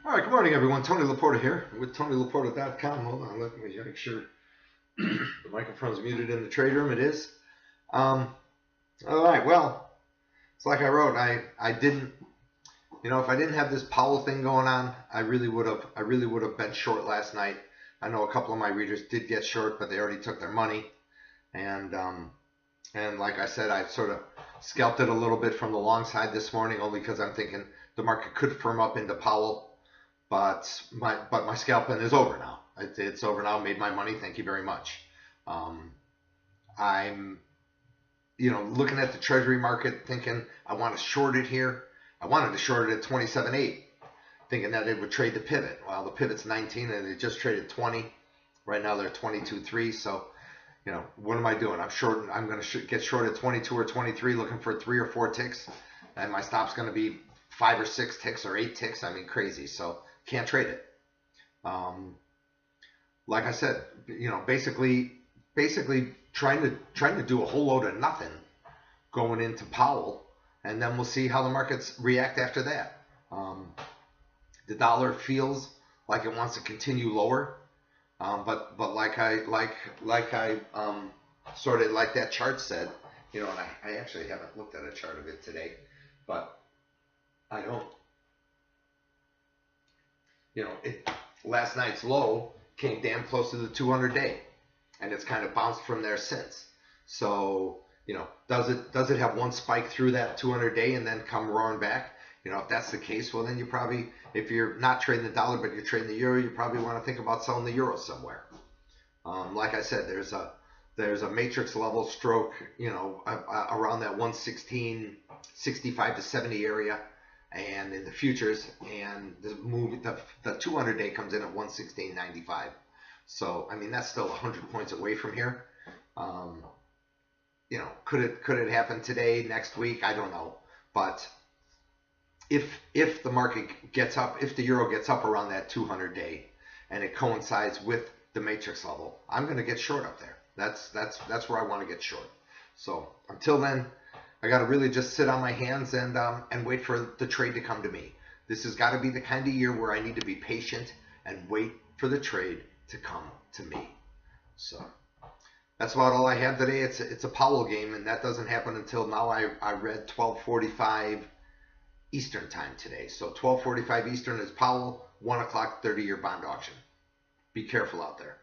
All right, good morning, everyone. Tony Laporta here with TonyLaporta.com. Hold on, let me make sure the microphone's muted in the trade room. It is. All right, well, it's like I wrote. I didn't, if I didn't have this Powell thing going on, I really would have been short last night. I know a couple of my readers did get short, but they already took their money, and like I said, I sort of scalped it a little bit from the long side this morning, only because I'm thinking the market could firm up into Powell. But my scalping is over now. It's over now. Made my money. Thank you very much. I'm looking at the Treasury market, thinking I want to short it here. I wanted to short it at 27.8, thinking that it would trade the pivot. Well, the pivot's 19, and it just traded 20. Right now they're 22.3. So what am I doing? I'm going to get short at 22 or 23, looking for 3 or 4 ticks, and my stop's going to be 5 or 6 ticks or 8 ticks. I mean, crazy. So can't trade it. Like I said, basically trying to do a whole load of nothing going into Powell, and then we'll see how the markets react after that. The dollar feels like it wants to continue lower, but like I sort of like that chart said, and I actually haven't looked at a chart of it today, but I don't. Last night's low came damn close to the 200-day, and it's kind of bounced from there since. So, does it have one spike through that 200-day and then come roaring back? If that's the case, well, then you probably, if you're not trading the dollar but you're trading the euro, you probably want to think about selling the euro somewhere. Like I said, there's a matrix level stroke, around that 116, 65 to 70 area. And in the futures, and the 200-day comes in at 116.95. So I mean, that's still 100 points away from here. Could it happen today, next week? I don't know. But if the market gets up, if the euro gets up around that 200-day, and it coincides with the matrix level, I'm going to get short up there. That's where I want to get short. So until then, I got to really just sit on my hands and wait for the trade to come to me. This has got to be the kind of year where I need to be patient and wait for the trade to come to me. So that's about all I have today. It's a Powell game, and that doesn't happen until now. I read 12:45 Eastern time today. So 12:45 Eastern is Powell, 1 o'clock 30-year bond auction. Be careful out there.